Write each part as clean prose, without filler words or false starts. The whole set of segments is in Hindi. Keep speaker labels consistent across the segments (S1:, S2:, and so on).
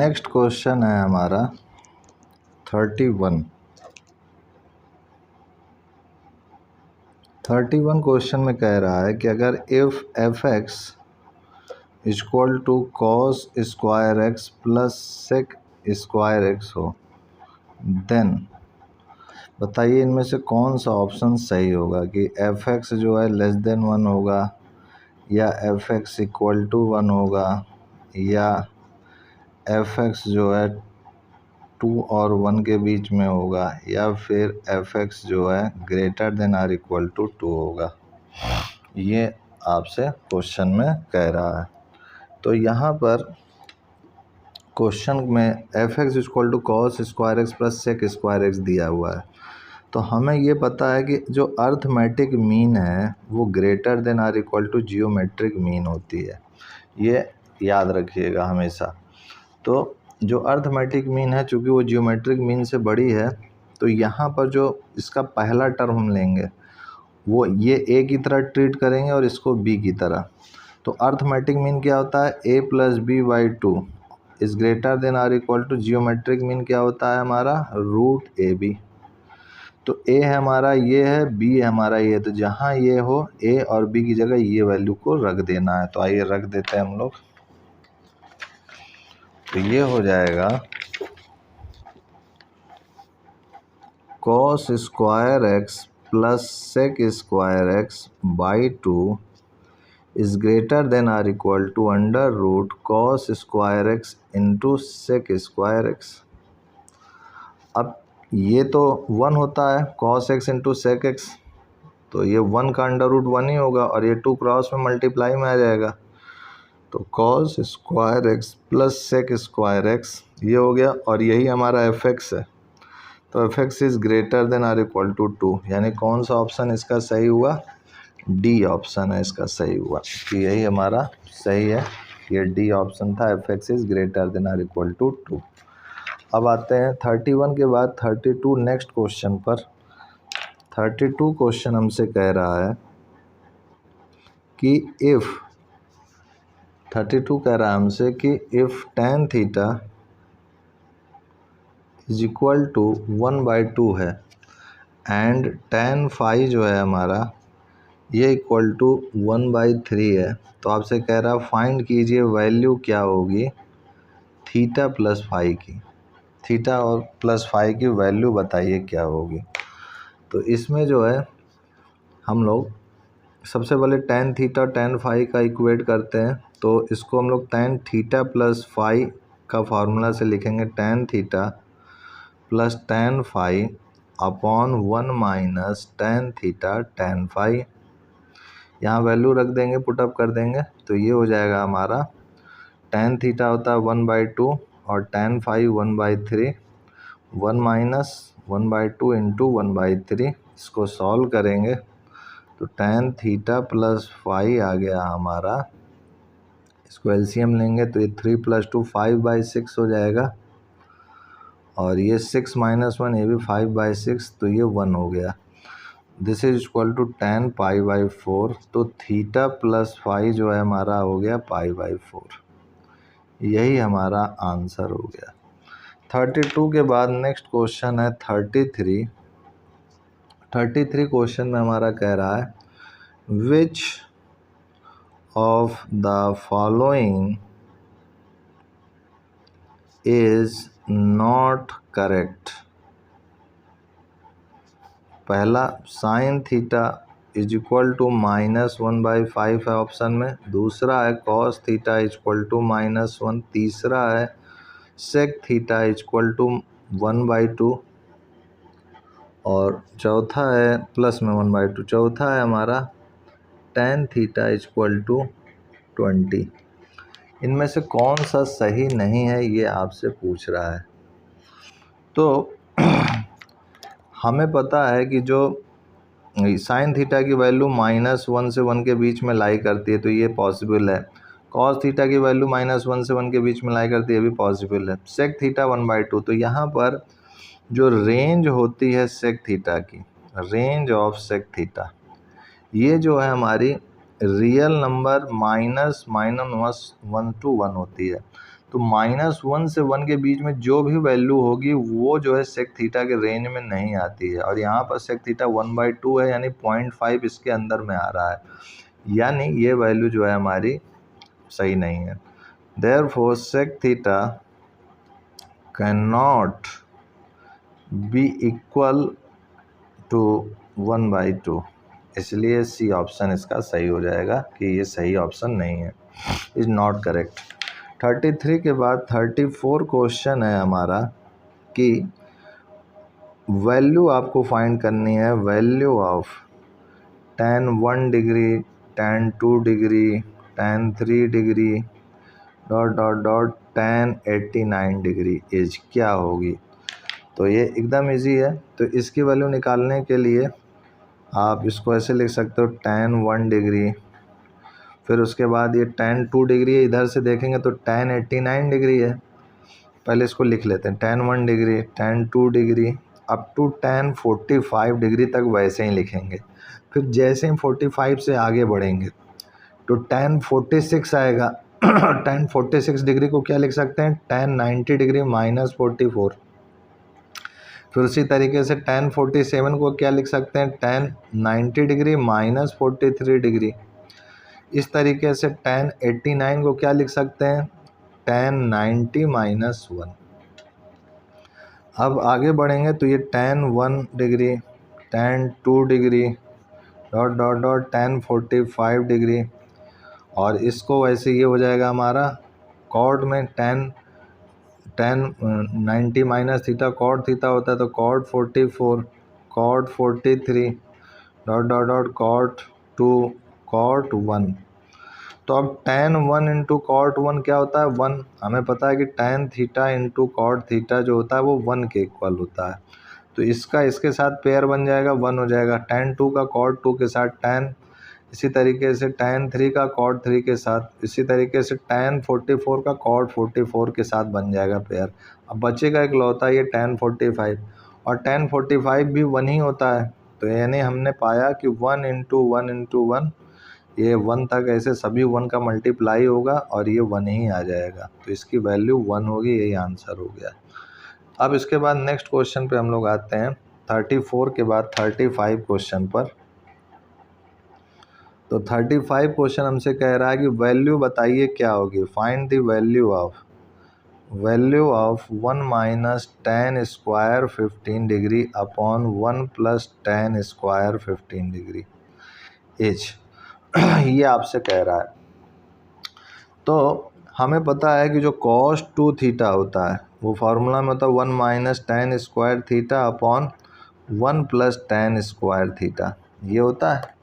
S1: नेक्स्ट क्वेश्चन है हमारा 31 क्वेश्चन में कह रहा है कि अगर if f x equal to cos square x plus sec square x हो, देन बताइए इनमें से कौन सा ऑप्शन सही होगा कि एफ एक्स जो है लेस देन 1 होगा, या एफ एक्स इक्वल टू 1 होगा, या एफ एक्स जो है 2 और 1 के बीच में होगा, या फिर एफ एक्स जो है greater than or equal to 2 होगा। ये आपसे क्वेश्चन में कह रहा है। तो यहाँ पर क्वेश्चन में f x equal to cos square x plus sec square x दिया हुआ है। तो हमें ये पता है कि जो अर्थमेटिक मीन है वो greater than or equal to geometric mean होती है, ये याद रखिएगा हमेशा। तो जो अर्थमेटिक मीन है चूँकि वो जियोमेट्रिक मीन से बड़ी है, तो यहाँ पर जो इसका पहला टर्म हम लेंगे वो ये ए की तरह ट्रीट करेंगे और इसको बी की तरह। तो अर्थमेटिक मीन क्या होता है, a plus b by 2 is greater than or equal to geometric mean क्या होता है हमारा रूट ए बी। तो ए है हमारा ये है, बी है हमारा ये, तो जहाँ ये हो ए और बी की जगह ये वैल्यू को रख देना है। तो आइए रख देते हैं हम लोग। तो ये हो जाएगा cos square x plus sec square x by 2 is greater than or equal to under root cos square x into sec square x. अब ये तो 1 होता है cos x into sec x, तो ये 1 का अंडर रूट 1 ही होगा और ये 2 क्रॉस में मल्टीप्लाई में आ जाएगा। तो cos square x plus sec square x ये हो गया, और यही हमारा एफ एक्स है। तो f x is greater than or equal to 2, यानी कौन सा ऑप्शन इसका सही हुआ, डी ऑप्शन है इसका सही हुआ। तो यही हमारा सही है, ये डी ऑप्शन था, f x is greater than or equal to 2। अब आते हैं 31 के बाद 32 नेक्स्ट क्वेश्चन पर। 32 क्वेश्चन हमसे कह रहा है कि इफ़ 32 कह रहा है हमसे कि if tan theta is equal to 1/2 है एंड tan फाई जो है हमारा ये इक्वल टू 1/3 है, तो आपसे कह रहा है फाइंड कीजिए वैल्यू क्या होगी थीटा प्लस फाई की। थीटा और प्लस फाई की वैल्यू बताइए क्या होगी। तो इसमें जो है हम लोग सबसे पहले tan थीटा और tan फाई का इक्वेट करते हैं। तो इसको हम लोग tan थीटा प्लस फाई का फार्मूला से लिखेंगे tan theta plus tan phi upon 1 minus tan theta tan phi. यहाँ वैल्यू रख देंगे, पुटअप कर देंगे, तो ये हो जाएगा हमारा tan थीटा होता है 1/2 और tan फाई 1/3, 1 माइनस 1/2 इंटू 1/3। इसको सॉल्व करेंगे तो tan थीटा प्लस फाई आ गया हमारा, इसको एलसीएम लेंगे तो ये 3 + 2 5/6 हो जाएगा, और ये 6 - 1 ये भी 5/6, तो ये 1 हो गया। This is equal to tan π/4। तो थीटा प्लस फाई जो है हमारा हो गया π/4, यही हमारा आंसर हो गया। 32 के बाद नेक्स्ट क्वेश्चन है 33। 33 क्वेश्चन में हमारा कह रहा है which of the following is not correct. पहला sine theta is equal to -1/5 है ऑप्शन में, दूसरा है cos theta is equal to -1, तीसरा है sec theta is equal to 1/2, और चौथा है प्लस में 1/2, चौथा है हमारा tan theta is equal to 20। इनमें से कौन सा सही नहीं है ये आपसे पूछ रहा है। तो हमें पता है कि जो साइन थीटा की वैल्यू -1 से 1 के बीच में लाई करती है, तो ये पॉसिबल है। कॉस थीटा की वैल्यू -1 से 1 के बीच में लाई करती है, ये भी पॉसिबल है। सेक थीटा 1/2, तो यहाँ पर जो रेंज होती है सेक थीटा की, रेंज ऑफ सेक थीटा, ये जो है हमारी रियल नंबर -1 to 1 होती है। तो -1 से 1 के बीच में जो भी वैल्यू होगी वो जो है सेक थीटा के रेंज में नहीं आती है, और यहाँ पर सेक थीटा 1/2 है, यानी 0.5 इसके अंदर में आ रहा है, यानी ये वैल्यू जो है हमारी सही नहीं है। Therefore sec theta can not be equal to 1/2, इसलिए सी ऑप्शन इसका सही हो जाएगा कि ये सही ऑप्शन नहीं है, इज नॉट करेक्ट। 33 के बाद 34 क्वेश्चन है हमारा कि वैल्यू आपको फाइंड करनी है, value of tan 1 degree, tan 2 degree, tan 3 degree tan 89 degree is क्या होगी। तो ये एकदम इजी है, तो इसकी वैल्यू निकालने के लिए आप इसको ऐसे लिख सकते हो tan 1 डिग्री, फिर उसके बाद ये tan 2 डिग्री है, इधर से देखेंगे तो tan 89 डिग्री है, पहले इसको लिख लेते हैं tan 1 degree, tan 2 degree up to tan 45 degree तक वैसे ही लिखेंगे। फिर जैसे ही 45 से आगे बढ़ेंगे तो tan 46 आएगा tan 46 डिग्री को क्या लिख सकते हैं, tan 90 डिग्री -44। फिर उसी तरीके से tan 47 को क्या लिख सकते हैं, tan 90 डिग्री -43 डिग्री। इस तरीके से tan 89 को क्या लिख सकते हैं, tan 90 -1। अब आगे बढ़ेंगे तो ये tan 1 degree, tan 2 degree tan 45 degree, और इसको वैसे ये हो जाएगा हमारा कॉट में tan 90 minus theta cot theta होता है, तो कॉट 44, कॉट 43 कॉट 2 कॉट 1। तो अब tan 1 इंटू कॉट 1 क्या होता है, 1। हमें पता है कि tan theta into cot theta जो होता है वो 1 के इक्वल होता है, तो इसका इसके साथ पेयर बन जाएगा, 1 हो जाएगा। tan 2 का कॉट 2 के साथ tan, इसी तरीके से tan 3 का कॉट 3 के साथ, इसी तरीके से tan 44 का कॉट 44 के साथ बन जाएगा पेयर। अब बचेगा एक लौता ये tan 45, और tan 45 भी 1 ही होता है, तो यानी हमने पाया कि 1 इंटू 1 इंटू 1, ये 1 तक ऐसे सभी 1 का मल्टीप्लाई होगा और ये 1 ही आ जाएगा, तो इसकी वैल्यू 1 होगी, यही आंसर हो गया। अब इसके बाद नेक्स्ट क्वेश्चन पे हम लोग आते हैं 34 के बाद 35 क्वेश्चन पर। तो 35 क्वेश्चन हमसे कह रहा है कि वैल्यू बताइए क्या होगी, find the value of 1 minus tan square 15 degree upon 1 plus tan square 15 degree is ये आपसे कह रहा है। तो हमें पता है कि जो cos 2 थीटा होता है वो फार्मूला में होता है 1 minus tan square theta upon 1 plus tan square theta, ये होता है।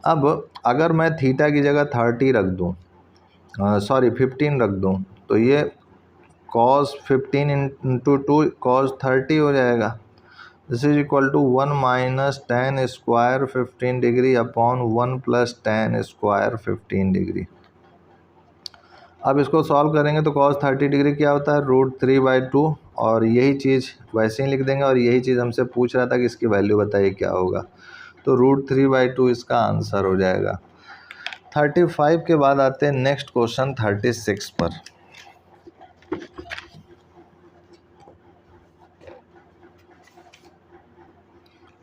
S1: अब अगर मैं थीटा की जगह 30 रख दूँ, 15 रख दूँ, तो ये cos 15 इंटू 2 cos 30 हो जाएगा। This is equal to 1 minus tan square 15 degree upon 1 plus tan square 15 degree. अब इसको सॉल्व करेंगे तो cos 30 डिग्री क्या होता है, √3/2, और यही चीज़ वैसे ही लिख देंगे, और यही चीज़ हमसे पूछ रहा था कि इसकी वैल्यू बताइए क्या होगा, तो √3/2 इसका आंसर हो जाएगा। 35 के बाद आते हैं नेक्स्ट क्वेश्चन 36 पर।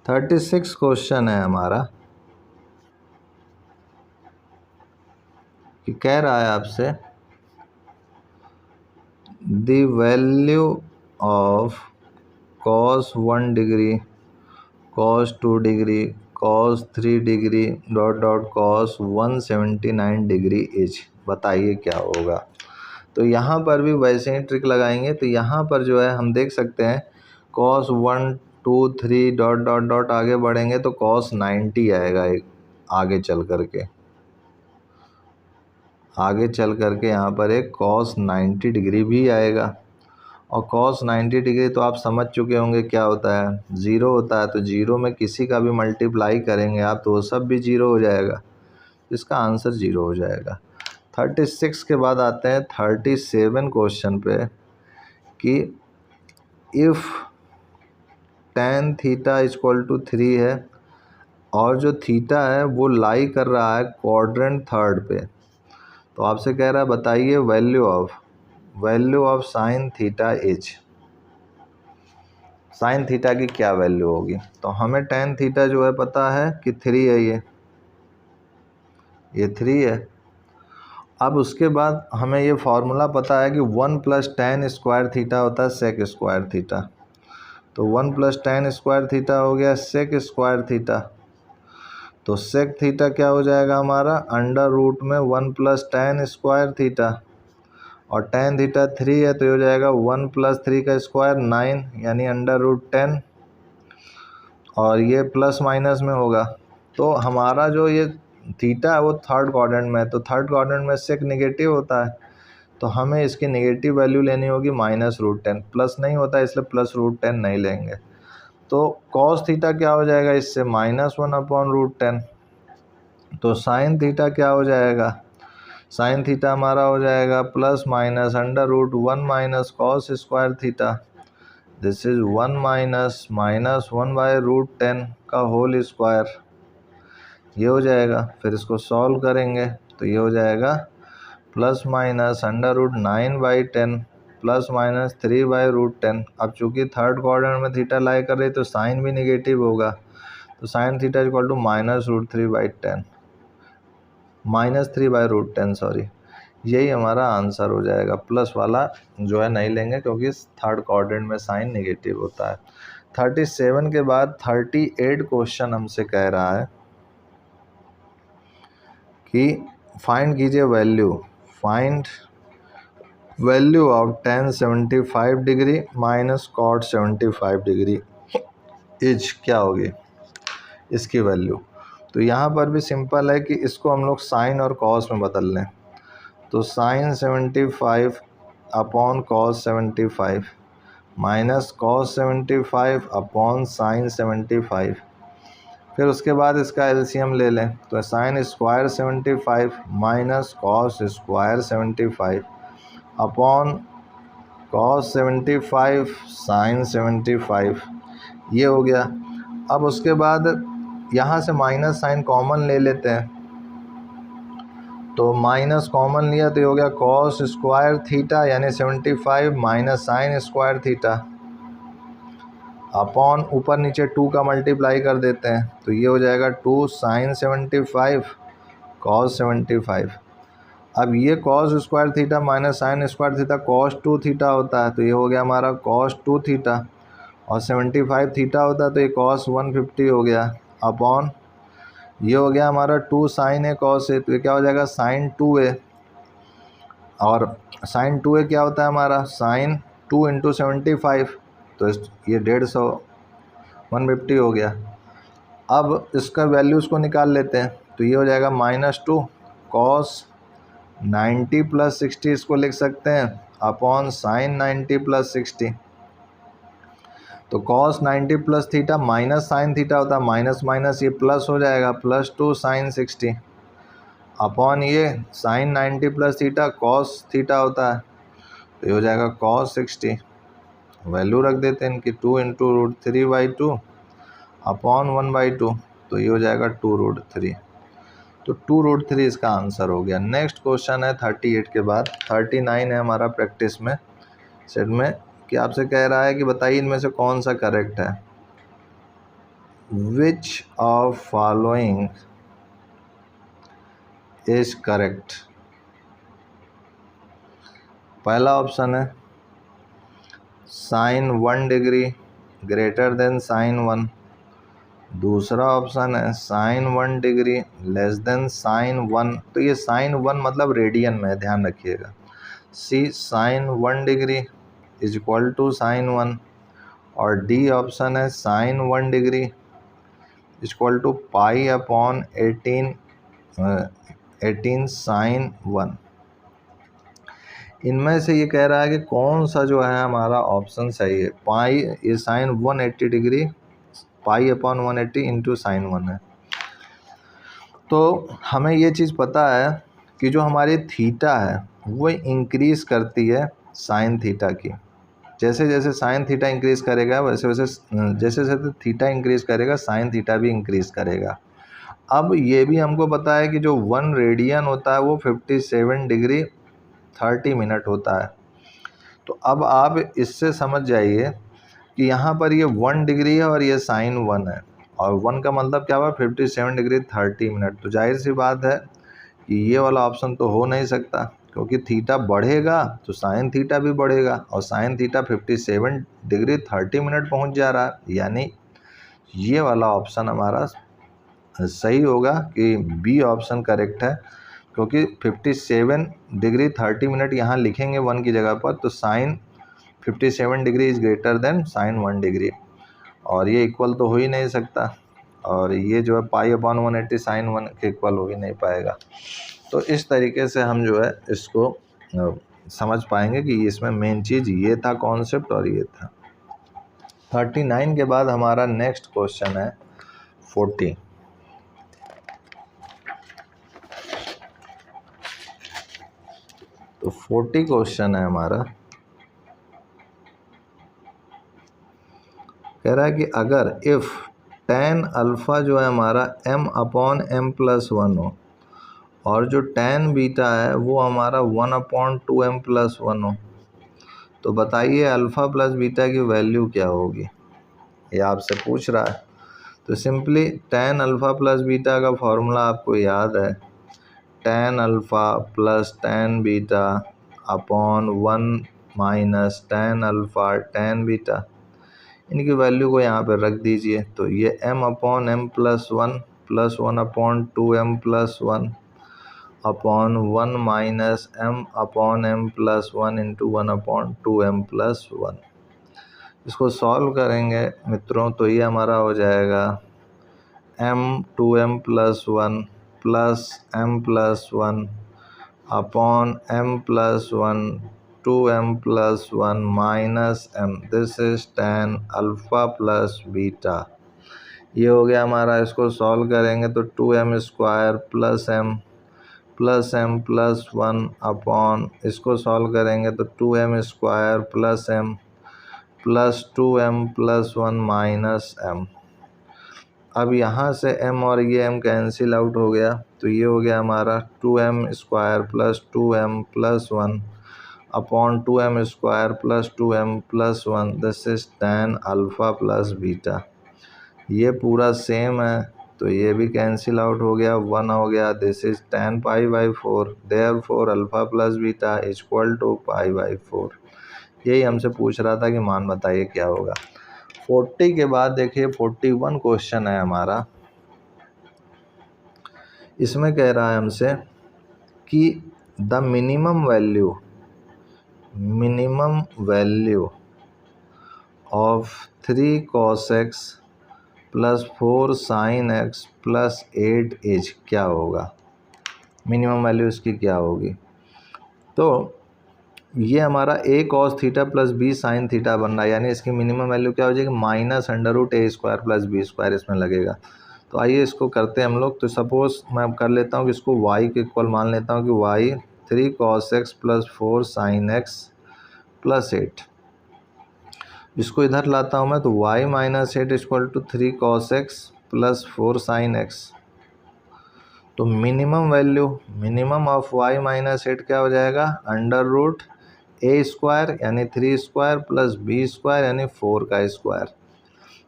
S1: क्वेश्चन है हमारा कि कह रहा है आपसे the value of cos 1 degree, cos 2 degree, cos 3 degree cos 179 degree is, बताइए क्या होगा। तो यहाँ पर भी वैसे ही ट्रिक लगाएंगे, तो यहाँ पर जो है हम देख सकते हैं cos 1 2 3 आगे बढ़ेंगे तो cos 90 आएगा, एक आगे चल करके यहाँ पर एक cos 90 डिग्री भी आएगा, और cos 90 डिग्री तो आप समझ चुके होंगे क्या होता है, ज़ीरो होता है, तो ज़ीरो में किसी का भी मल्टीप्लाई करेंगे आप तो वो सब भी ज़ीरो हो जाएगा, इसका आंसर ज़ीरो हो जाएगा। 36 के बाद आते हैं 37 क्वेश्चन पे कि if tan theta equal to 3 है, और जो थीटा है वो लाई कर रहा है क्वाड्रेंट थर्ड पे, तो आपसे कह रहा है बताइए value of value of sign theta is, sine theta की क्या वैल्यू होगी। तो हमें टेन थीटा जो है पता है कि 3 है, ये 3 है। अब उसके बाद हमें ये फार्मूला पता है कि 1 + tan स्क्वायर थीटा होता है सेक स्क्वायर थीटा। तो 1 + tan स्क्वायर थीटा हो गया सेक स्क्वायर थीटा। तो सेक थीटा क्या हो जाएगा हमारा, √ में 1 + tan स्क्वायर थीटा, और tan थीटा 3 है तो ये हो जाएगा 1 + 3 का स्क्वायर 9, यानी √10, और ये प्लस माइनस में होगा। तो हमारा जो ये थीटा है वो थर्ड क्वाड्रेंट में है, तो थर्ड क्वाड्रेंट में सेक नेगेटिव होता है, तो हमें इसकी नेगेटिव वैल्यू लेनी होगी -√10। प्लस नहीं होता इसलिए +√10 नहीं लेंगे। तो कॉस थीटा क्या हो जाएगा इससे, -1/√10। तो साइन थीटा क्या हो जाएगा, साइन थीटा हमारा हो जाएगा ±√1 - cos square theta. This is 1 - -1/√10 का होल स्क्वायर, ये हो जाएगा। फिर इसको सॉल्व करेंगे तो ये हो जाएगा ±√9/10 ±3/√10। अब चूंकि थर्ड क्वाड्रेंट में थीटा लाई कर रही तो साइन भी नेगेटिव होगा, तो sine theta equal to -√3/10 -3/√10 sorry, यही हमारा आंसर हो जाएगा। प्लस वाला जो है नहीं लेंगे क्योंकि थर्ड क्वाड्रेंट में साइन नेगेटिव होता है। 37 के बाद 38 क्वेश्चन हमसे कह रहा है कि फाइंड कीजिए find value of tan 75 degree -cot 75 degree is क्या होगी इसकी वैल्यू। तो यहाँ पर भी सिंपल है कि इसको हम लोग साइन और कॉस में बदल लें। तो sine 75 upon cos 75 minus cos 75 upon sine 75। फिर उसके बाद इसका एलसीएम ले लें, तो sine square 75 minus cos square 75 upon cos 75 sine 75, ये हो गया। अब उसके बाद यहाँ से माइनस साइन कॉमन ले लेते हैं, तो माइनस कॉमन लिया तो ये हो गया कॉस स्क्वायर थीटा यानी 75 minus sine square theta upon ऊपर नीचे 2 का मल्टीप्लाई कर देते हैं, तो ये हो जाएगा 2 साइन 75 कॉस 75। अब ये cos square theta minus sine square theta cos 2 theta होता है, तो ये हो गया हमारा कॉस 2 थीटा, और 75 थीटा होता है तो ये कॉस 150 हो गया अपॉन ये हो गया हमारा 2 साइन है कॉस है, तो ये क्या हो जाएगा साइन 2 है, और साइन 2 है क्या होता है हमारा साइन 2 × 75, तो ये 150 150 हो गया। अब इसका वैल्यूज़ को निकाल लेते हैं, तो ये हो जाएगा -2 कॉस 90 + 60 इसको लिख सकते हैं अपॉन साइन 90 + 60। तो cos 90 + theta minus sine theta होता है, माइनस माइनस ये प्लस हो जाएगा +2 साइन 60 अपॉन ये साइन 90 + थीटा कॉस थीटा होता है, तो ये हो जाएगा कॉस 60। वैल्यू रख देते हैं इनकी 2 × √3/2 अपॉन 1/2, तो ये हो जाएगा 2√3। तो 2√3 इसका आंसर हो गया। नेक्स्ट क्वेश्चन है 38 के बाद 39 है हमारा प्रैक्टिस में सेट में, कि आपसे कह रहा है कि बताइए इनमें से कौन सा करेक्ट है। Which of following is correct. पहला ऑप्शन है sine 1 degree greater than sine 1। दूसरा ऑप्शन है sine 1 degree less than sine 1, तो ये साइन 1 मतलब रेडियन में, ध्यान रखिएगा। C sine 1 degree is equal to sine 1, और डी ऑप्शन है sine 1 degree equal to π/18 sine 1। इनमें से ये कह रहा है कि कौन सा जो है हमारा ऑप्शन सही है। पाई ये साइन 180 डिग्री π/180 इंटू साइन 1 है। तो हमें ये चीज़ पता है कि जो हमारी थीटा है वो इंक्रीज़ करती है साइन थीटा की। जैसे जैसे साइन थीटा इंक्रीज़ करेगा वैसे वैसे जैसे जैसे थीटा इंक्रीज़ करेगा साइन थीटा भी इंक्रीज़ करेगा। अब ये भी हमको पता है कि जो 1 रेडियन होता है वो 57 डिग्री 30 मिनट होता है। तो अब आप इससे समझ जाइए कि यहाँ पर ये 1 डिग्री है और ये साइन 1 है, और 1 का मतलब क्या हुआ 57 डिग्री 30 मिनट। तो जाहिर सी बात है कि ये वाला ऑप्शन तो हो नहीं सकता, क्योंकि थीटा बढ़ेगा तो साइन थीटा भी बढ़ेगा, और साइन थीटा 57 डिग्री 30 मिनट पहुँच जा रहा है, यानी ये वाला ऑप्शन हमारा सही होगा कि बी ऑप्शन करेक्ट है। क्योंकि 57 डिग्री 30 मिनट यहाँ लिखेंगे 1 की जगह पर, तो sine 57 degree is greater than sine 1 degree, और ये इक्वल तो हो ही नहीं सकता, और ये जो है π/180 साइन 1 के इक्वल हो ही नहीं पाएगा। तो इस तरीके से हम जो है इसको समझ पाएंगे कि इसमें मेन चीज़ ये था कॉन्सेप्ट, और ये था। 39 के बाद हमारा नेक्स्ट क्वेश्चन है 40। तो 40 क्वेश्चन है हमारा, कह रहा है कि अगर इफ़ tan अल्फ़ा जो है हमारा m/m+1 हो, और जो tan बीटा है वो हमारा 1/2m+1 हो, तो बताइए अल्फ़ा प्लस बीटा की वैल्यू क्या होगी, ये आपसे पूछ रहा है। तो simply tan alpha plus beta का फॉर्मूला आपको याद है, tan alpha plus tan beta upon 1 minus tan alpha tan beta. इनकी वैल्यू को यहाँ पर रख दीजिए, तो ये m/m+1 plus 1/2m+1 upon 1 minus m/m+1 into 1/2m+1। इसको सॉल्व करेंगे मित्रों, तो ये हमारा हो जाएगा m/2m+1 plus m+1 upon m+1 2m+1 minus m, this is tan alpha plus beta. ये हो गया हमारा, इसको सॉल्व करेंगे तो 2m² plus m plus 1 upon, इसको सॉल्व करेंगे तो 2m² plus m plus 2m plus 1 minus m। अब यहाँ से m और ये m कैंसिल आउट हो गया, तो ये हो गया हमारा 2m² plus 2m plus 1 upon 2m² plus 2m plus 1, this is tan alpha plus beta. ये पूरा सेम है, तो ये भी कैंसिल आउट हो गया, 1 हो गया, this is tan π/4, therefore alpha plus beta equal to π/4। यही हमसे पूछ रहा था कि मान बताइए क्या होगा। 40 के बाद देखिए 41 क्वेश्चन है हमारा, इसमें कह रहा है हमसे कि the minimum value of 3 cos x plus 4 sin x plus 8 is क्या होगा, मिनिमम वैल्यू इसकी क्या होगी। तो ये हमारा a cos theta plus b sin theta बन रहा है, यानी इसकी मिनिमम वैल्यू क्या हो जाएगी -√a² प्लस b² इसमें लगेगा। तो आइए इसको करते हैं हम लोग। तो सपोज़ मैं कर लेता हूँ कि इसको y के इक्वल मान लेता हूँ कि y 3 cos x plus 4 sin x plus 8, इसको इधर लाता हूँ मैं, तो y minus 8 equal to 3 cos x plus 4 sin x। तो मिनिमम ऑफ y माइनस 8 क्या हो जाएगा, √a² यानी 3² प्लस b² यानी 4 का स्क्वायर,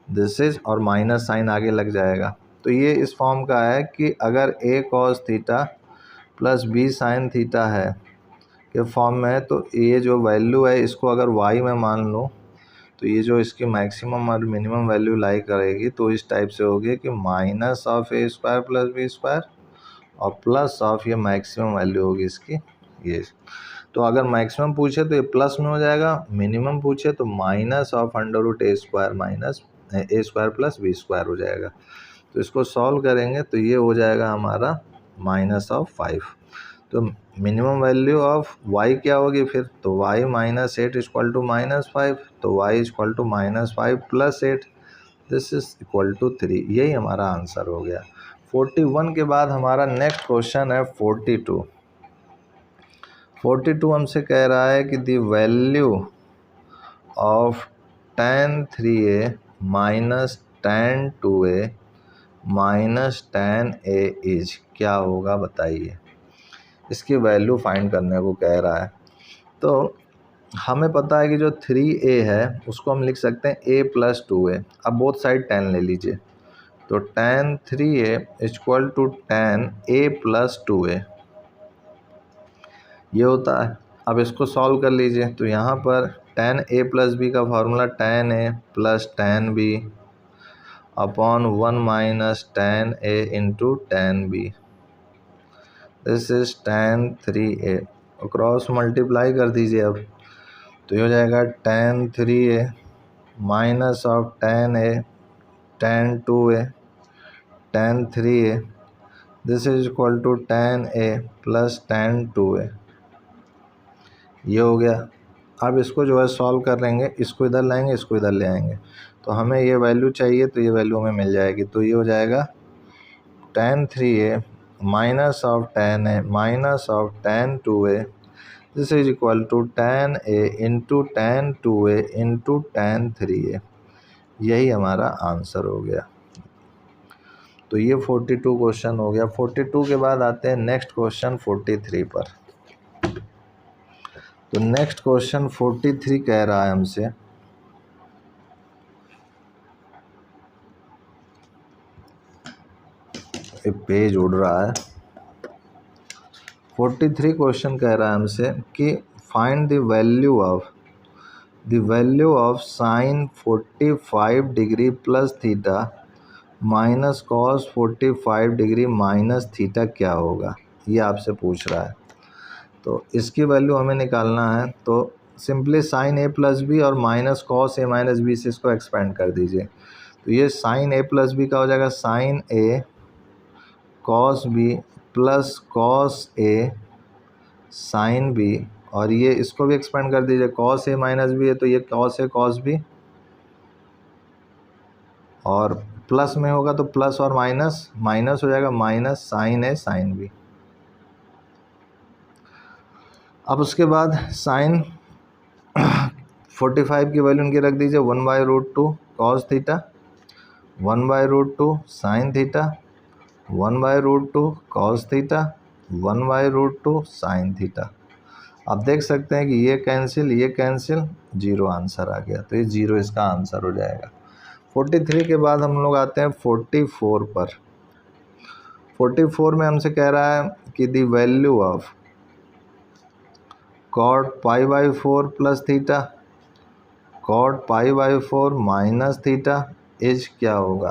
S1: दिस इज, और माइनस साइन आगे लग जाएगा। तो ये इस फॉर्म का है कि अगर a cos theta plus b sin theta है के फॉर्म में है, तो ये जो वैल्यू है इसको अगर y में मान लो, तो ये जो इसकी मैक्सिमम और मिनिमम वैल्यू लाई करेगी तो इस टाइप से होगी कि minus of a² plus b² और प्लस ऑफ ये मैक्सिमम वैल्यू होगी इसकी ये। तो अगर मैक्सिमम पूछे तो ये प्लस में हो जाएगा, मिनिमम पूछे तो minus of √a² minus a² plus b² हो जाएगा। तो इसको सॉल्व करेंगे तो ये हो जाएगा हमारा -5। तो मिनिमम वैल्यू ऑफ y क्या होगी फिर, तो y माइनस 8 इक्वल टू -5, तो y equal to -5 plus 8, this is equal to 3। यही हमारा आंसर हो गया। 41 के बाद हमारा नेक्स्ट क्वेश्चन है 42। 42 हमसे कह रहा है कि the value of tan 3a minus tan 2a minus tan a is क्या होगा बताइए। इसकी वैल्यू फाइंड करने को कह रहा है। तो हमें पता है कि जो 3a है उसको हम लिख सकते हैं a + 2a। अब बोथ साइड 10 ले लीजिए, तो tan 3a equal to tan a + 2a ये होता है। अब इसको सॉल्व कर लीजिए, तो यहाँ पर tan a + b का formula tan a + tan b upon 1 - tan a into tan b, this is tan 3a। Cross multiply कर दीजिए अब, तो ये हो जाएगा tan 3a minus of tan a tan 2a tan 3a, this is equal to tan a + tan 2a ये हो गया। अब इसको जो है सॉल्व कर लेंगे, इसको इधर लाएंगे, इसको इधर ले आएंगे, तो हमें ये वैल्यू चाहिए, तो ये वैल्यू हमें मिल जाएगी। तो ये हो जाएगा tan 3a minus of tan a minus of tan 2a, this is equal to tan a into tan 2a into tan 3a। यही हमारा आंसर हो गया। तो ये 42 क्वेश्चन हो गया। 42 के बाद आते हैं नेक्स्ट क्वेश्चन 43 पर। तो नेक्स्ट क्वेश्चन 43 कह रहा है हमसे पेज उड़ रहा है। 43 क्वेश्चन कह रहा है हमसे कि find the value of sign 45 degree plus theta minus cos 45 degree minus theta क्या होगा, ये आपसे पूछ रहा है। तो इसकी वैल्यू हमें निकालना है, तो सिंपली साइन a + b और माइनस कॉस a - b से इसको एक्सपेंड कर दीजिए। तो ये साइन a + b का हो जाएगा sine a cos b plus cos a sine b, और ये इसको भी एक्सपेंड कर दीजिए, कॉस a - b है तो ये कॉस a कॉस b, और प्लस में होगा तो प्लस और माइनस माइनस हो जाएगा, minus sine a sine b। अब उसके बाद साइन 45 की वैल्यू उनकी रख दीजिए 1/√2 cos theta, 1/√2 sine theta, 1/√2 cos theta, 1/√2 sine theta. आप देख सकते हैं कि ये कैंसिल, जीरो आंसर आ गया। तो ये जीरो इसका आंसर हो जाएगा। 43 के बाद हम लोग आते हैं 44 पर। 44 में हमसे कह रहा है कि the value of cot π/4 plus theta cot π/4 minus theta is क्या होगा।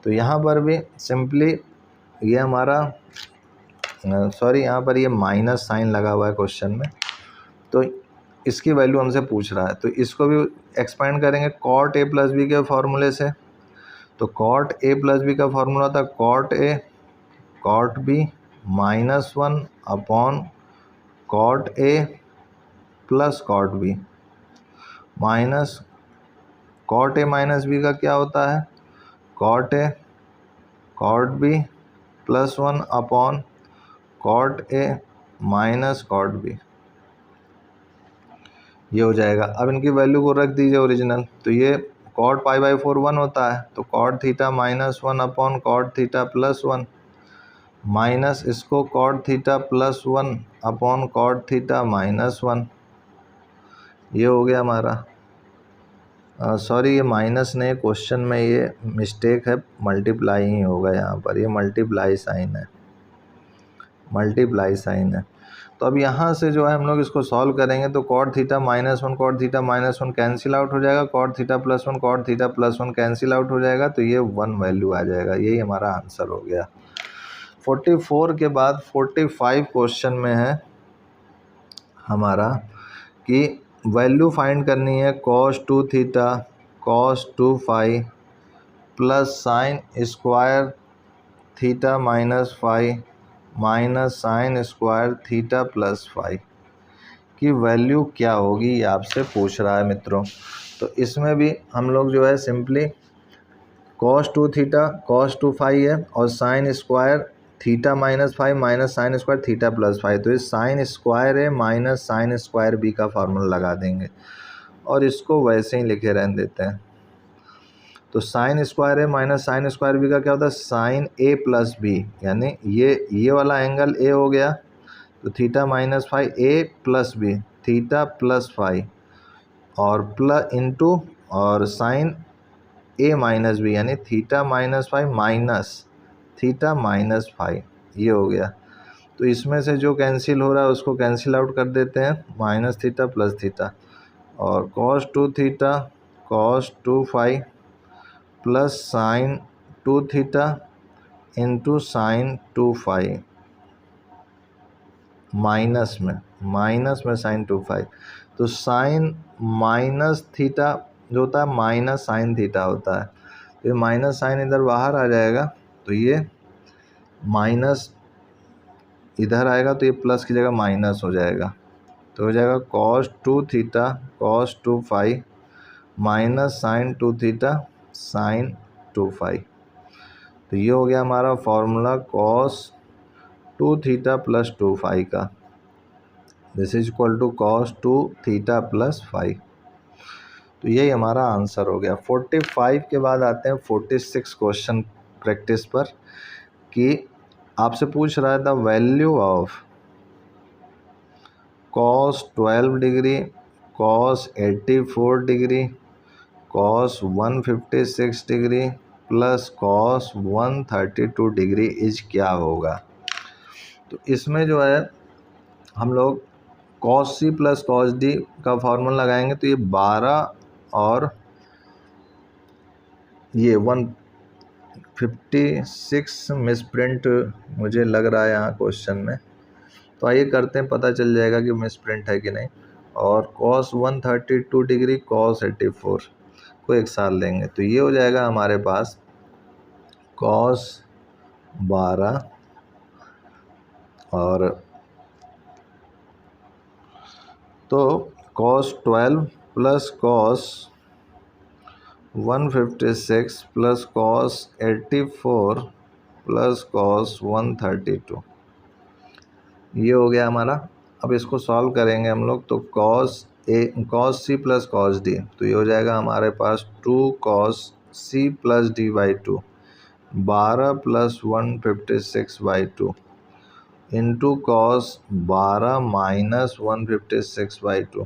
S1: तो यहाँ पर भी सिंपली ये हमारा यहाँ पर ये माइनस साइन लगा हुआ है क्वेश्चन में, तो इसकी वैल्यू हमसे पूछ रहा है। तो इसको भी एक्सपेंड करेंगे cot a + b के फार्मूले से। तो cot a + b का फार्मूला था cot a cot b -1 upon cot a plus cot b minus cot a - b का क्या होता है cot a cot b +1 upon cot a minus cot b, ये हो जाएगा। अब इनकी वैल्यू को रख दीजिए ओरिजिनल, तो ये cot π/4 1 होता है, तो cot theta -1 upon cot theta +1 minus इसको cot theta +1 upon cot theta -1, ये हो गया हमारा। सॉरी ये माइनस नहीं, क्वेश्चन में ये मिस्टेक है, मल्टीप्लाई ही होगा यहाँ पर, ये मल्टीप्लाई साइन है। तो अब यहाँ से जो है हम लोग इसको सॉल्व करेंगे, तो cot theta -1 cot theta -1 cancel out हो जाएगा, cot theta +1 cot theta +1 cancel out हो जाएगा, तो ये 1 वैल्यू आ जाएगा। यही हमारा आंसर हो गया। 44 के बाद 45 क्वेश्चन में है हमारा कि वैल्यू फाइंड करनी है cos 2 theta cos 2 phi plus sine square theta -फाई माइनस साइन स्क्वायर थीटा +फाई की वैल्यू क्या होगी, ये आपसे पूछ रहा है मित्रों। तो इसमें भी हम लोग जो है simply cos 2 theta cos 2 phi है और साइन स्क्वायर थीटा -फाई माइनस साइन स्क्वायर थीटा +फाई, तो ये साइन स्क्वायर है माइनस साइन स्क्वायर बी का फार्मूला लगा देंगे और इसको वैसे ही लिखे रहने देते हैं। तो साइन स्क्वायर है माइनस साइन स्क्वायर बी का क्या होता है साइन a + b, यानी ये वाला एंगल a हो गया, तो थीटा -फाई a + b theta plus phi और प्लस इंटू और साइन ए माइनस बी, यानी theta minus phi minus theta minus phi, ये हो गया। तो इसमें से जो कैंसिल हो रहा है उसको कैंसिल आउट कर देते हैं, माइनस थीटा प्लस थीटा, और cos 2 theta cos 2 phi plus sine 2 theta into sine 2 phi, minus में साइन 2 फाई। तो साइन माइनस थीटा जो होता है माइनस साइन थीटा होता है, तो ये माइनस साइन इधर बाहर आ जाएगा, तो ये माइनस इधर आएगा, तो ये प्लस की जगह माइनस हो जाएगा, तो हो जाएगा cos 2 theta cos 2 phi minus sine 2 theta sine 2 phi. तो ये हो गया हमारा formula cos 2 theta plus 2 phi का। This is equal to cos 2 theta plus phi. तो यही हमारा आंसर हो गया। 45 के बाद आते हैं 46 क्वेश्चन प्रैक्टिस पर, कि आपसे पूछ रहा है the value of cos 12 degree cos 84 degree cos 156 degree plus cos 132 degree is क्या होगा। तो इसमें जो है हम लोग cos C plus cos D का फॉर्मूला लगाएंगे, तो ये 12 और ये 156 मिसप्रिंट मुझे लग रहा है यहाँ क्वेश्चन में, तो आइए करते हैं, पता चल जाएगा कि मिसप्रिंट है कि नहीं। और कॉस 132 डिग्री कॉस 84 को एक साथ लेंगे, तो ये हो जाएगा हमारे पास कॉस 12 और तो cos 12 plus cos 156 plus cos 84 plus cos 132, ये हो गया हमारा। अब इसको सॉल्व करेंगे हम लोग, तो cos C plus cos D, तो ये हो जाएगा हमारे पास 2 cos C plus D by 2 12 plus 156 by 2 into cos 12 minus 156 by 2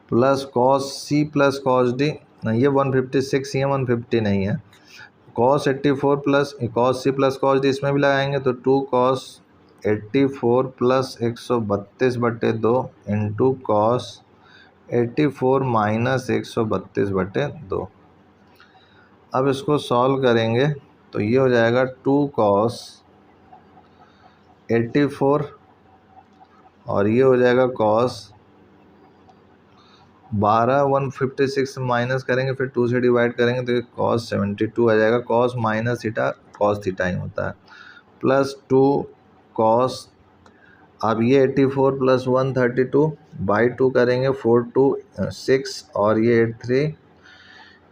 S1: plus cos C plus cos D, ये 156 ही है, 150 नहीं है। Cos 84 plus cos C plus cos D इसमें भी लगाएंगे, तो 2 cos 84 plus 132/2 into cos 84 minus 132/2। अब इसको सॉल्व करेंगे, तो ये हो जाएगा 2 कॉस 84 और ये हो जाएगा कॉस 12 156 माइनस करेंगे, फिर 2 से डिवाइड करेंगे, तो ये कॉस 72 आ जाएगा। Cos minus theta cos theta ही होता है, प्लस 2 कॉस, अब ये 84 प्लस 132 बाई 2 करेंगे, 4 2 6 और ये 8 3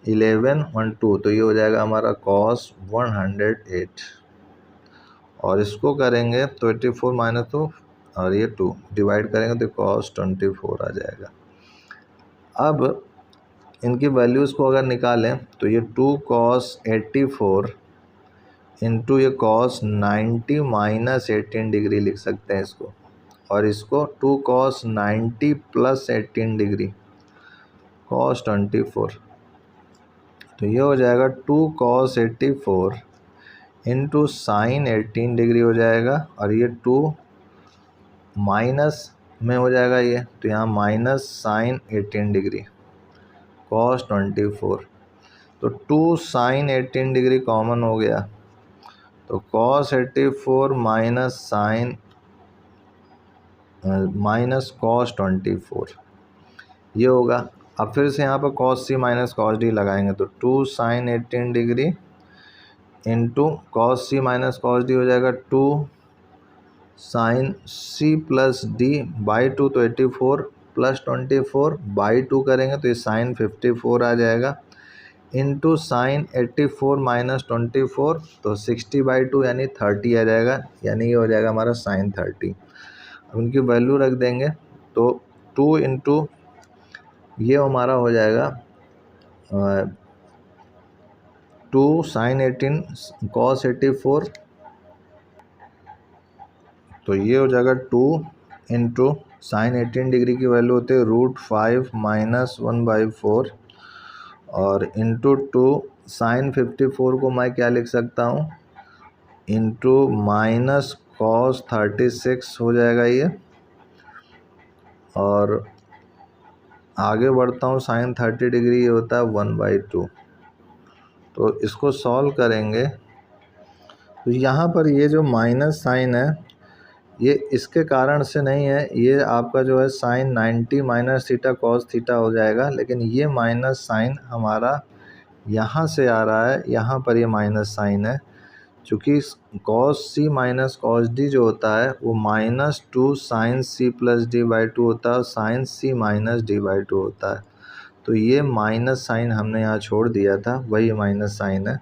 S1: 11 1 2, तो ये हो जाएगा हमारा कॉस 108। और इसको करेंगे तो 84 माइनस 2 और ये 2 डिवाइड करेंगे, तो कॉस 24 आ जाएगा। अब इनकी वैल्यूज़ को अगर निकालें, तो ये 2 कॉस 84 इंटू ये कॉस 90 माइनस 18 डिग्री लिख सकते हैं इसको, और इसको 2 कॉस 90 प्लस 18 डिग्री कॉस 24, तो ये हो जाएगा 2 कॉस 84 इंटू साइन 18 डिग्री हो जाएगा, और ये 2 माइनस में हो जाएगा ये, तो यहाँ माइनस साइन 18 डिग्री कॉस 24, तो 2 साइन 18 डिग्री कॉमन हो गया, तो cos 84 minus sine minus cos 24 ये होगा। अब फिर से यहाँ पर cos C minus cos D लगाएंगे, तो 2 sine 18 degree into cos C minus cos D हो जाएगा 2 sine C plus D by 2, तो 84 प्लस 24 बाई 2 करेंगे, तो ये साइन 54 आ जाएगा, इंटू साइन 84 माइनस 24, तो 60/2 यानी 30 आ जाएगा, यानी ये हो जाएगा हमारा साइन 30। अब उनकी वैल्यू रख देंगे, तो 2 इंटू ये हमारा हो जाएगा 2 साइन 18 कॉस 84, तो ये हो जाएगा 2 इंटू साइन 18 डिग्री की वैल्यू होती है √5 माइनस 1/4 और इंटू 2 साइन 54 को मैं क्या लिख सकता हूँ इंटू माइनस कॉस 36 हो जाएगा ये। और आगे बढ़ता हूँ, साइन 30 डिग्री ये होता है 1/2। तो इसको सॉल्व करेंगे तो यहाँ पर ये जो माइनस साइन है ये इसके कारण से नहीं है, ये आपका जो है sine 90 minus theta cos theta हो जाएगा, लेकिन ये माइनस साइन हमारा यहाँ से आ रहा है, यहाँ पर ये माइनस साइन है चूँकि cos C minus cos D जो होता है वो -2 साइन सी प्लस डी/2 होता है और साइन सी माइनस डी/2 होता है। तो ये माइनस साइन हमने यहाँ छोड़ दिया था, वही माइनस साइन है।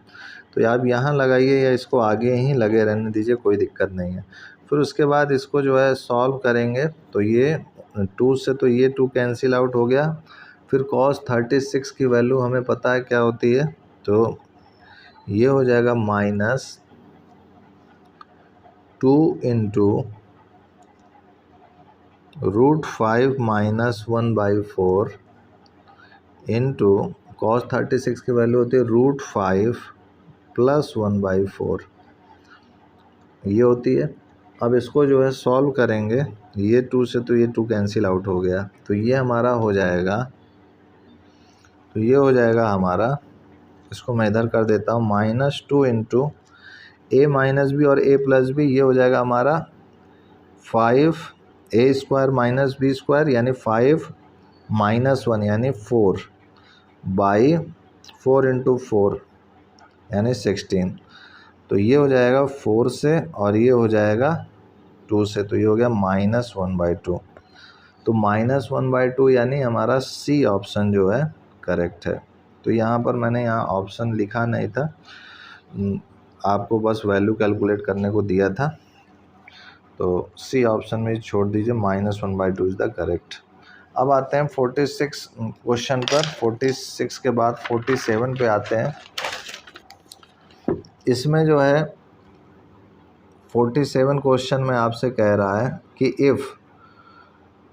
S1: तो आप यहाँ लगाइए या इसको आगे ही लगे रहने दीजिए, कोई दिक्कत नहीं है। फिर उसके बाद इसको जो है सॉल्व करेंगे तो ये 2 से तो ये 2 कैंसिल आउट हो गया। फिर cos 36 की वैल्यू हमें पता है क्या होती है, तो ये हो जाएगा -2 इंटू √5 माइनस 1/4 इंटू cos 36 की वैल्यू होती है √5 प्लस 1/4 ये होती है। अब इसको जो है सॉल्व करेंगे, ये 2 से तो ये 2 कैंसिल आउट हो गया, तो ये हमारा हो जाएगा, तो ये हो जाएगा हमारा, इसको मैं इधर कर देता हूँ, -2 इंटू a माइनस बी और a प्लस बी, ये हो जाएगा हमारा 5a² माइनस b² यानी 5 माइनस 1 यानी 4/4 इंटू 4 यानी 16। तो ये हो जाएगा 4 से और ये हो जाएगा 2 से, तो ये हो गया -1/2। तो -1/2 यानी हमारा सी ऑप्शन जो है करेक्ट है। तो यहाँ पर मैंने यहाँ ऑप्शन लिखा नहीं था, आपको बस वैल्यू कैलकुलेट करने को दिया था, तो सी ऑप्शन में छोड़ दीजिए, -1/2 इज़ द करेक्ट। अब आते हैं 46 क्वेश्चन पर। 46 के बाद 47 पे आते हैं। इसमें जो है 47 क्वेश्चन में आपसे कह रहा है कि इफ़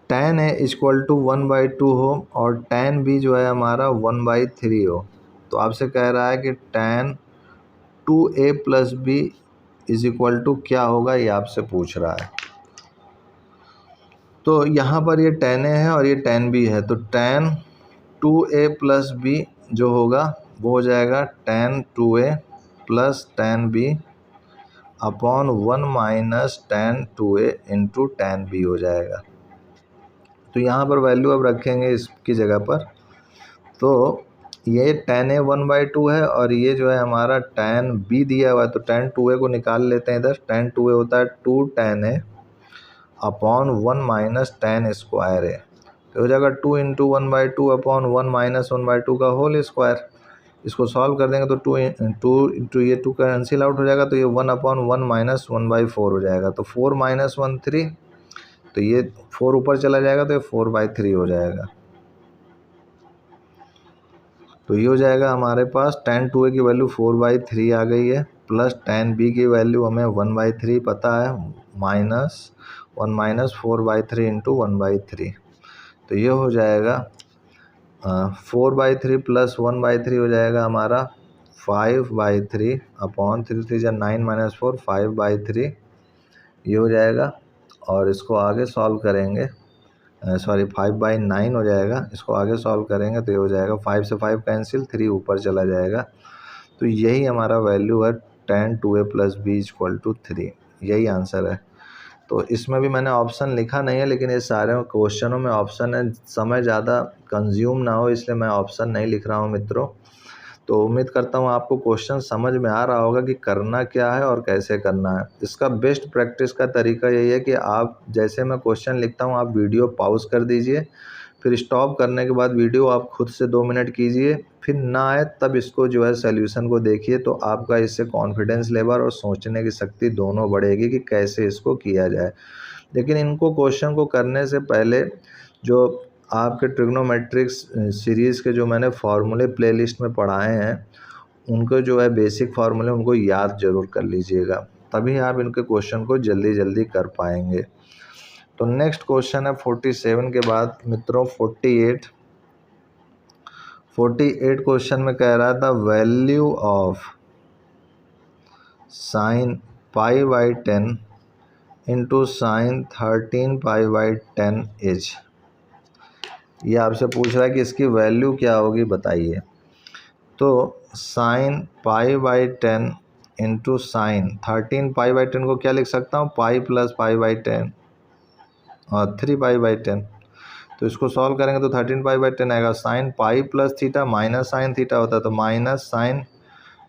S1: tan A = 1/2 हो और tan B जो है हमारा 1/3 हो, तो आपसे कह रहा है कि tan 2A + B = क्या होगा, ये आपसे पूछ रहा है। तो यहाँ पर ये tan A है और ये tan B है, तो tan 2A + B जो होगा वो हो जाएगा tan 2A + tan B upon 1 minus tan 2A into tan B हो जाएगा। तो यहाँ पर वैल्यू अब रखेंगे इसकी जगह पर, तो ये tan A 1/2 है और ये जो है हमारा tan B दिया हुआ है, तो tan 2A को निकाल लेते हैं इधर। tan 2A होता है 2 tan A upon 1 minus tan square A, तो हो जाएगा 2 इंटू 1/2 अपॉन 1 माइनस 1/2 का होल स्क्वायर। इसको सॉल्व कर देंगे तो 2 इंटू ये 2 कैंसिल आउट हो जाएगा, तो ये 1 अपॉन 1 माइनस 1/4 हो जाएगा, तो 4 माइनस 1 3, तो ये 4 ऊपर चला जाएगा तो ये 4/3 हो जाएगा। तो ये हो जाएगा हमारे पास tan 2A की वैल्यू 4/3 आ गई है, प्लस tan B की वैल्यू हमें 1/3 पता है, माइनस 1 माइनस 4/3 इंटू 1/3, तो ये हो जाएगा 4/3 प्लस 1/3 हो जाएगा हमारा 5/3 अपॉन 3 3 9 माइनस 4 5/3 ये हो जाएगा। और इसको आगे सॉल्व करेंगे, सॉरी 5/9 हो जाएगा, इसको आगे सॉल्व करेंगे तो ये हो जाएगा 5 से 5 कैंसिल, 3 ऊपर चला जाएगा। तो यही हमारा वैल्यू है tan 2A + B = 3, यही आंसर है। तो इसमें भी मैंने ऑप्शन लिखा नहीं है, लेकिन ये सारे क्वेश्चनों में ऑप्शन है, समय ज़्यादा कंज्यूम ना हो इसलिए मैं ऑप्शन नहीं लिख रहा हूँ मित्रों। तो उम्मीद करता हूँ आपको क्वेश्चन समझ में आ रहा होगा कि करना क्या है और कैसे करना है। इसका बेस्ट प्रैक्टिस का तरीका यही है कि आप जैसे मैं क्वेश्चन लिखता हूँ आप वीडियो पॉज कर दीजिए, फिर स्टॉप करने के बाद वीडियो आप खुद से 2 मिनट कीजिए, फिर ना आए तब इसको जो है सॉल्यूशन को देखिए, तो आपका इससे कॉन्फिडेंस लेवल और सोचने की शक्ति दोनों बढ़ेगी कि कैसे इसको किया जाए। लेकिन इनको क्वेश्चन को करने से पहले जो आपके ट्रिग्नोमेट्रिक्स सीरीज़ के जो मैंने फार्मूले प्लेलिस्ट में पढ़ाए हैं उनको जो है बेसिक फार्मूले उनको याद ज़रूर कर लीजिएगा, तभी आप इनके क्वेश्चन को जल्दी जल्दी कर पाएंगे। तो नेक्स्ट क्वेश्चन है 47 के बाद मित्रों 48 क्वेश्चन में कह रहा था value of sine pi by 10 into sine 13 pi by 10 is. ये आपसे पूछ रहा है कि इसकी वैल्यू क्या होगी बताइए। तो sine pi by 10 into sine 13 pi by 10 को क्या लिख सकता हूँ, पाई प्लस पाई बाई 10 और 3 पाई बाई 10। तो इसको सॉल्व करेंगे तो 13 पाई बाई 10 आएगा। Sine pi plus theta minus sine theta होता है, तो minus sine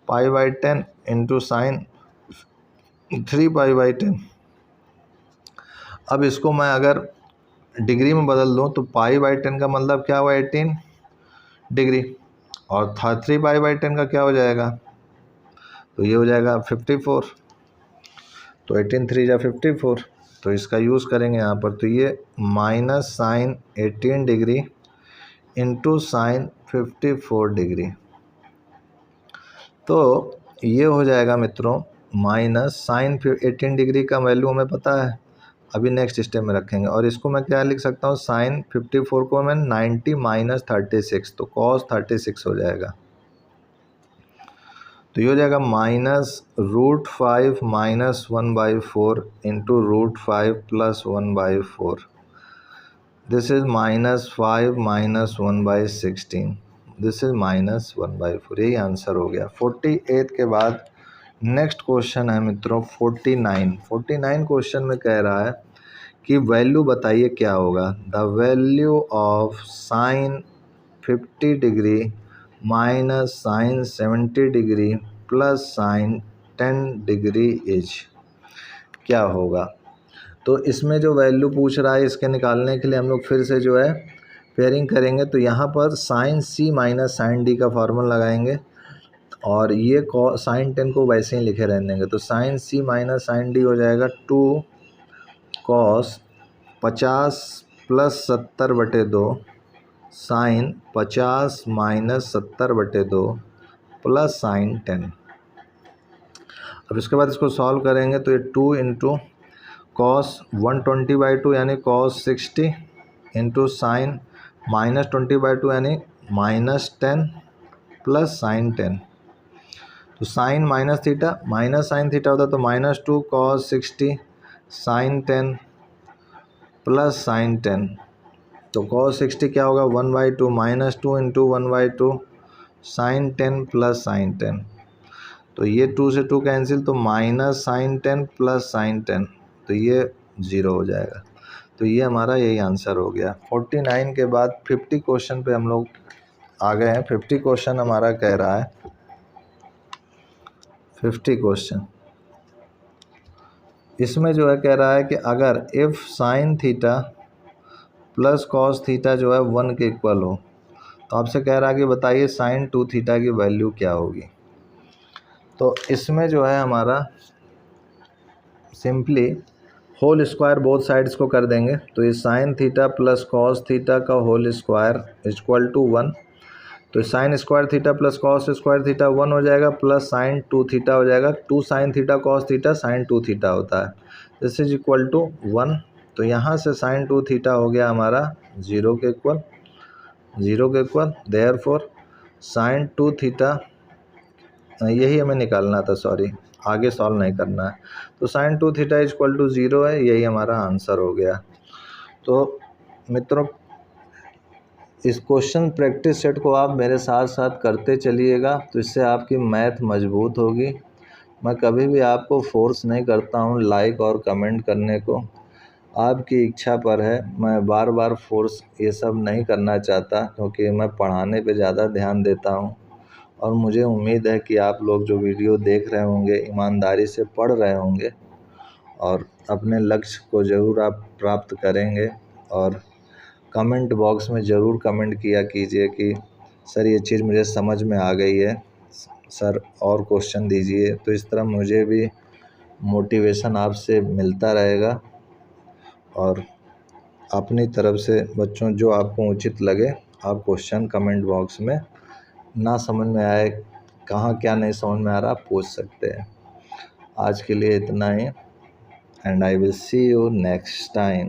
S1: pi by 10 into sine 3 pi by 10। अब इसको मैं अगर डिग्री में बदल दूँ तो पाई बाई 10 का मतलब क्या हुआ 18 डिग्री, और 3 पाई बाई 10 का क्या हो जाएगा, तो ये हो जाएगा 54। तो 18 3 जा 54, तो इसका यूज़ करेंगे यहाँ पर। तो ये minus sine 18 degree into sine 54 degree, तो ये हो जाएगा मित्रों माइनस साइन 18 डिग्री का वैल्यू हमें पता है, अभी नेक्स्ट स्टेप में रखेंगे। और इसको मैं क्या लिख सकता हूँ, साइन 54 को मैं 90 माइनस 36, तो कॉस 36 हो जाएगा। तो ये हो जाएगा -√5 minus 1/4 into √5 plus 1/4। This is -5 minus 1/16, this is -1/4। यही आंसर हो गया। 48 के बाद नेक्स्ट क्वेश्चन है मित्रों 49 क्वेश्चन में कह रहा है कि वैल्यू बताइए क्या होगा। The value of sine 50 degree minus sine 70 degree plus sine 10 degree is, क्या होगा। तो इसमें जो वैल्यू पूछ रहा है इसके निकालने के लिए हम लोग फिर से जो है पेयरिंग करेंगे। तो यहाँ पर sign C minus sine D का फार्मूला लगाएंगे और ये साइन 10 को वैसे ही लिखे रहने देंगे। तो sine C minus sine D हो जाएगा 2 cos 50 plus 70/2 sine 50 minus 70/2 plus sine 10। अब इसके बाद इसको सॉल्व करेंगे तो ये 2 इंटू कॉस 120/2 यानी कॉस 60 इंटू साइन -20/2 यानी -10 प्लस साइन 10। तो साइन माइनस साइन थीटा होता है, तो -2 कॉस 60 साइन 10 प्लस साइन 10। तो कॉस 60 क्या होगा 1/2 -2 इंटू 1/2 साइन 10 प्लस साइन 10। तो ये 2 से 2 कैंसिल, तो माइनस साइन 10 प्लस साइन 10, तो ये 0 हो जाएगा। तो ये हमारा यही आंसर हो गया। 49 के बाद 50 क्वेश्चन पे हम लोग आ गए हैं। 50 क्वेश्चन हमारा कह रहा है 50 क्वेश्चन, इसमें जो है कह रहा है कि अगर if sign theta plus cos theta जो है 1 के इक्वल हो, तो आपसे कह रहा है कि बताइए साइन 2 थीटा की वैल्यू क्या होगी। तो इसमें जो है हमारा simply whole square both sides को कर देंगे। तो ये sine theta plus cos theta का होल स्क्वायर इक्वल टू 1। तो sine square theta plus cos square theta 1 हो जाएगा, प्लस साइन 2 थीटा हो जाएगा। 2 sine theta cos theta sine 2 theta होता है, दिस इज इक्वल टू 1। तो यहाँ से साइन 2 थीटा हो गया हमारा 0 के इक्वल, देयरफॉर साइन 2 थीटा, यही हमें निकालना था, सॉरी आगे सॉल्व नहीं करना है। तो साइन 2 थीटा इक्वल टू 0 है, यही हमारा आंसर हो गया। तो मित्रों इस क्वेश्चन प्रैक्टिस सेट को आप मेरे साथ साथ करते चलिएगा, तो इससे आपकी मैथ मजबूत होगी। मैं कभी भी आपको फोर्स नहीं करता हूँ लाइक और कमेंट करने को, आपकी इच्छा पर है। मैं बार बार फोर्स ये सब नहीं करना चाहता, क्योंकि मैं पढ़ाने पे ज़्यादा ध्यान देता हूँ। और मुझे उम्मीद है कि आप लोग जो वीडियो देख रहे होंगे ईमानदारी से पढ़ रहे होंगे और अपने लक्ष्य को ज़रूर आप प्राप्त करेंगे। और कमेंट बॉक्स में ज़रूर कमेंट किया कीजिए कि सर ये चीज़ मुझे समझ में आ गई है, सर और क्वेश्चन दीजिए। तो इस तरह मुझे भी मोटिवेशन आपसे मिलता रहेगा। और अपनी तरफ से बच्चों जो आपको उचित लगे आप क्वेश्चन कमेंट बॉक्स में, ना समझ में आए कहाँ क्या नहीं समझ में आ रहा आप पूछ सकते हैं। आज के लिए इतना ही, and I will see you next time.